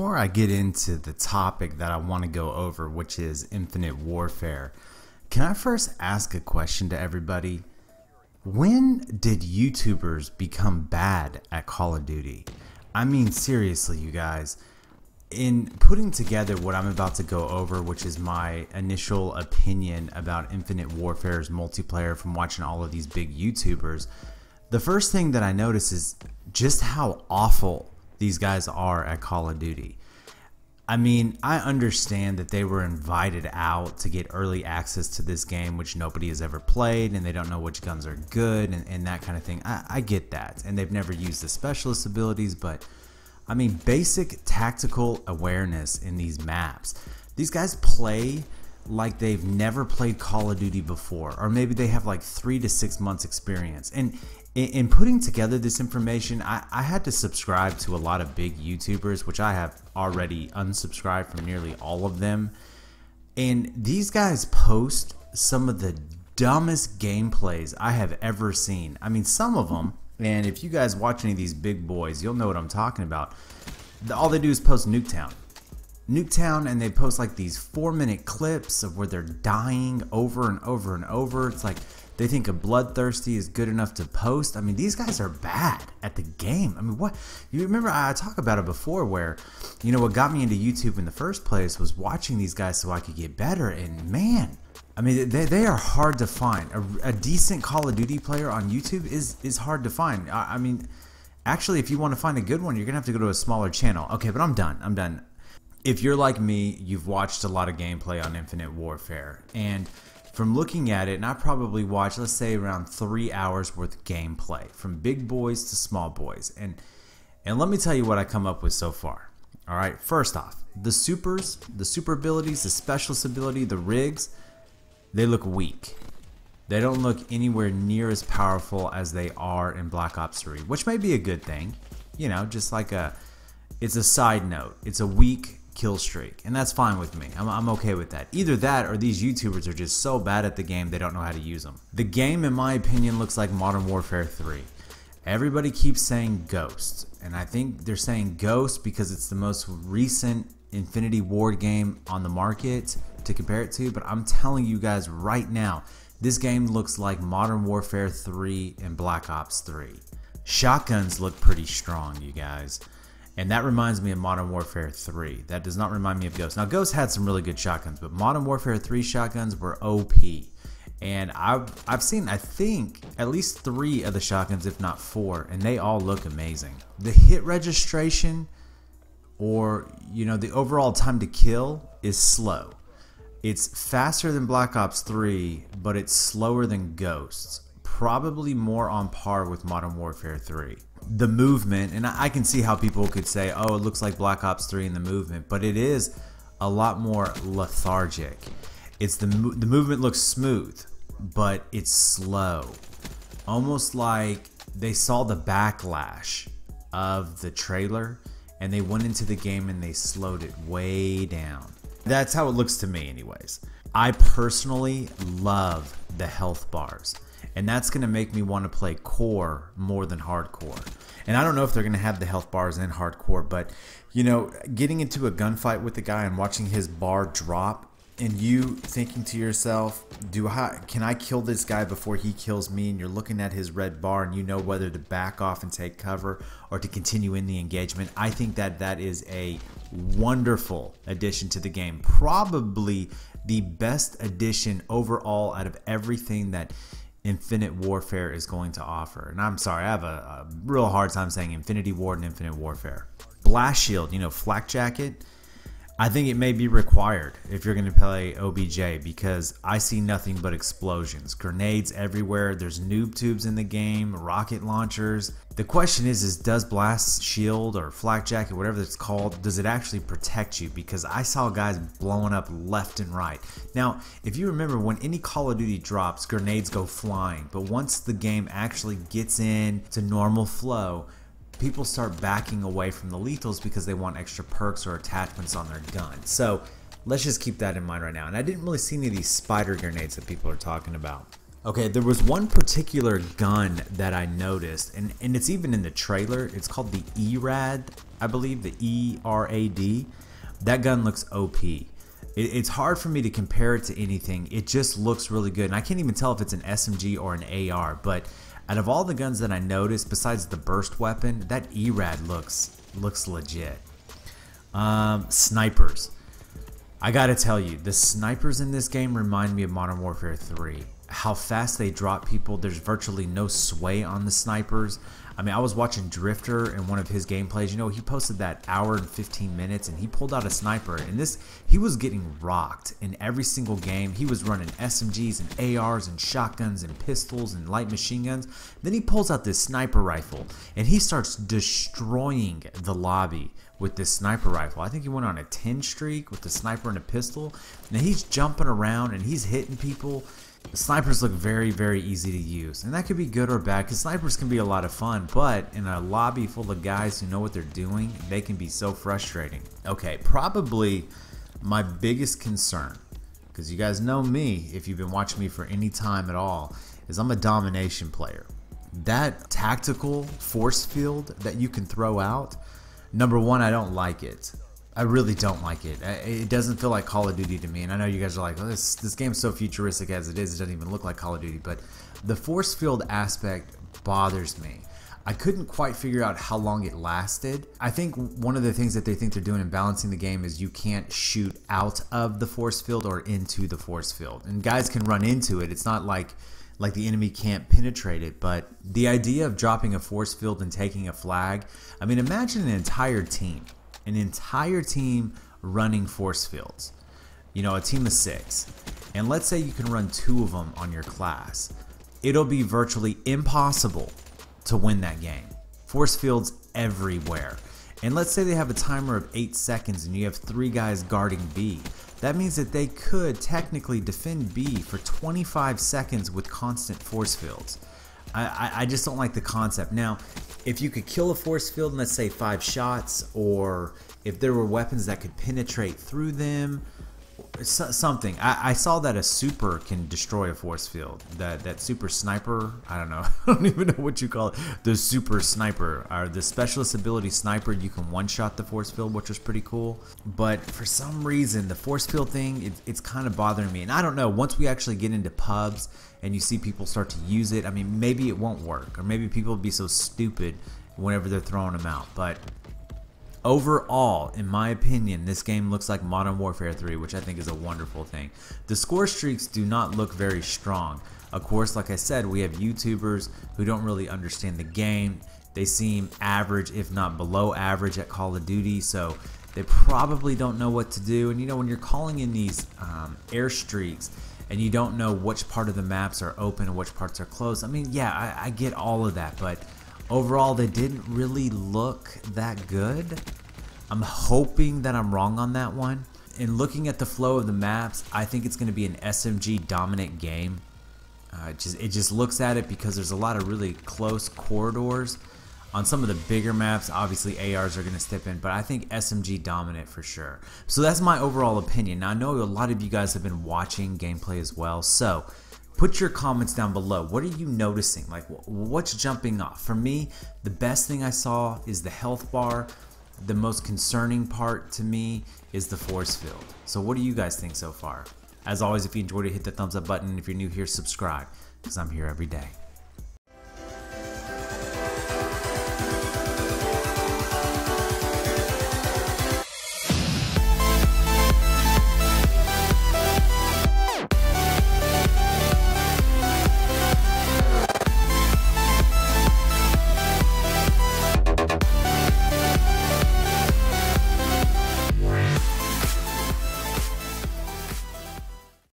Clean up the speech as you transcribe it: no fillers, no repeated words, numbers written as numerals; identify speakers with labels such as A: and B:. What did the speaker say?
A: Before I get into the topic that I want to go over, which is Infinite Warfare, can I first ask a question to everybody? When did YouTubers become bad at Call of Duty? I mean, seriously, you guys. In putting together what I'm about to go over, which is my initial opinion about Infinite Warfare's multiplayer from watching all of these big YouTubers, the first thing that I notice is just how awful these guys are at Call of Duty. I mean, I understand that they were invited out to get early access to this game, which nobody has ever played, and they don't know which guns are good and that kind of thing. I get that, and they've never used the specialist abilities, but I mean, basic tactical awareness in these maps. These guys play like they've never played Call of Duty before, or maybe they have like 3 to 6 months experience. And in putting together this information, I had to subscribe to a lot of big YouTubers, which I have already unsubscribed from nearly all of them. And these guys post some of the dumbest gameplays I have ever seen. I mean, some of them, and if you guys watch any of these big boys, you'll know what I'm talking about. All they do is post Nuketown. Nuketown, and they post like these 4-minute clips of where they're dying over and over and over. It's like they think a Bloodthirsty is good enough to post. I mean, these guys are bad at the game. I mean, what? You remember I talked about it before where, you know, what got me into YouTube in the first place was watching these guys so I could get better. And man, I mean, they are hard to find. A decent Call of Duty player on YouTube is hard to find. I mean, actually, if you want to find a good one, you're going to have to go to a smaller channel. Okay, but I'm done. If you're like me, you've watched a lot of gameplay on Infinite Warfare. And from looking at it, and I probably watched, let's say, around 3 hours worth of gameplay, from big boys to small boys. And let me tell you what I come up with so far. All right, first off, the supers, the super abilities, the specialist ability, the rigs, they look weak. They don't look anywhere near as powerful as they are in Black Ops 3, which may be a good thing. You know, just like it's a side note. It's a weak kill streak, and that's fine with me. I'm okay with that. Either that or these YouTubers are just so bad at the game they don't know how to use them. The game, in my opinion, looks like Modern Warfare 3. Everybody keeps saying Ghost, and I think they're saying Ghost because it's the most recent Infinity Ward game on the market to compare it to, but I'm telling you guys right now, this game looks like Modern Warfare 3 and Black Ops 3. Shotguns look pretty strong, you guys. And that reminds me of Modern Warfare 3. That does not remind me of Ghost. Now, Ghost had some really good shotguns, but Modern Warfare 3 shotguns were OP. And I've seen, I think, at least 3 of the shotguns, if not 4, and they all look amazing. The hit registration, or, you know, the overall time to kill is slow. It's faster than Black Ops 3, but it's slower than Ghosts. Probably more on par with Modern Warfare 3. The movement, and I can see how people could say, oh, it looks like Black Ops 3 in the movement, but it is a lot more lethargic. It's the movement looks smooth, but it's slow. Almost like they saw the backlash of the trailer and they went into the game and they slowed it way down. That's how it looks to me anyways. I personally love the health bars. And that's going to make me want to play core more than hardcore. And I don't know if they're going to have the health bars in hardcore, but, you know, getting into a gunfight with the guy and watching his bar drop and you thinking to yourself, can I kill this guy before he kills me? And you're looking at his red bar and you know whether to back off and take cover or to continue in the engagement. I think that is a wonderful addition to the game. Probably the best addition overall out of everything that Infinite Warfare is going to offer. And I'm sorry, I have a real hard time saying Infinity Ward and Infinite Warfare. Blast Shield, you know, Flak Jacket, I think it may be required if you're going to play OBJ because I see nothing but explosions, grenades everywhere, there's noob tubes in the game, rocket launchers. The question is does Blast Shield or Flak Jacket, whatever it's called, does it actually protect you? Because I saw guys blowing up left and right. Now, if you remember, when any Call of Duty drops, grenades go flying, but once the game actually gets in to normal flow, people start backing away from the lethals because they want extra perks or attachments on their gun. So let's just keep that in mind right now. And I didn't really see any of these spider grenades that people are talking about. Okay, there was one particular gun that I noticed, and it's even in the trailer. It's called the ERAD, I believe, the ERAD. That gun looks OP. It's hard for me to compare it to anything. It just looks really good, and I can't even tell if it's an SMG or an AR, but out of all the guns that I noticed, besides the burst weapon, that ERAD looks legit. Snipers. I gotta tell you, the snipers in this game remind me of Modern Warfare 3. How fast they drop people. There's virtually no sway on the snipers. I mean, I was watching Drifter in one of his gameplays. You know, he posted that hour and 15 minutes and he pulled out a sniper. And he was getting rocked in every single game. He was running SMGs and ARs and shotguns and pistols and light machine guns. Then he pulls out this sniper rifle and he starts destroying the lobby with this sniper rifle. I think he went on a 10 streak with the sniper and a pistol. And he's jumping around and he's hitting people. Snipers look very, very easy to use, and that could be good or bad because snipers can be a lot of fun, but in a lobby full of guys who know what they're doing, they can be so frustrating. Okay, probably my biggest concern, because you guys know me if you've been watching me for any time at all, is I'm a domination player. That tactical force field that you can throw out, number one, I don't like it. I really don't like it. It doesn't feel like Call of Duty to me. And I know you guys are like, oh, this game's so futuristic as it is, it doesn't even look like Call of Duty. But the force field aspect bothers me. I couldn't quite figure out how long it lasted. I think one of the things that they think they're doing in balancing the game is you can't shoot out of the force field or into the force field. And guys can run into it. It's not like the enemy can't penetrate it. But the idea of dropping a force field and taking a flag, I mean, imagine an entire team running force fields, you know, a team of 6, and let's say you can run 2 of them on your class. It'll be virtually impossible to win that game. Force fields everywhere, and let's say they have a timer of 8 seconds and you have 3 guys guarding B. That means that they could technically defend B for 25 seconds with constant force fields. I just don't like the concept. Now, if you could kill a force field in, let's say, 5 shots, or if there were weapons that could penetrate through them, something. I saw that a super can destroy a force field. That super sniper, I don't know. I don't even know what you call it. The super sniper, or the specialist ability sniper, you can one-shot the force field, which was pretty cool. But for some reason, the force field thing, it's kind of bothering me. And I don't know, once we actually get into pubs and you see people start to use it, I mean, maybe it won't work. Or maybe people will be so stupid whenever they're throwing them out. But overall, in my opinion, this game looks like Modern Warfare 3, which I think is a wonderful thing. The score streaks do not look very strong. Of course, like I said, we have YouTubers who don't really understand the game. They seem average, if not below average, at Call of Duty, so they probably don't know what to do. And you know, when you're calling in these airstreaks and you don't know which part of the maps are open and which parts are closed, I mean, yeah, I get all of that, but overall, they didn't really look that good. I'm hoping that I'm wrong on that one. In looking at the flow of the maps, I think it's going to be an SMG dominant game. It just looks at it because there's a lot of really close corridors. On some of the bigger maps, obviously ARs are going to step in, but I think SMG dominant for sure. So that's my overall opinion. Now, I know a lot of you guys have been watching gameplay as well, so put your comments down below. What are you noticing? Like, what's jumping off? For me, the best thing I saw is the health bar. The most concerning part to me is the force field. So what do you guys think so far? As always, if you enjoyed it, hit the thumbs up button. If you're new here, subscribe, because I'm here every day.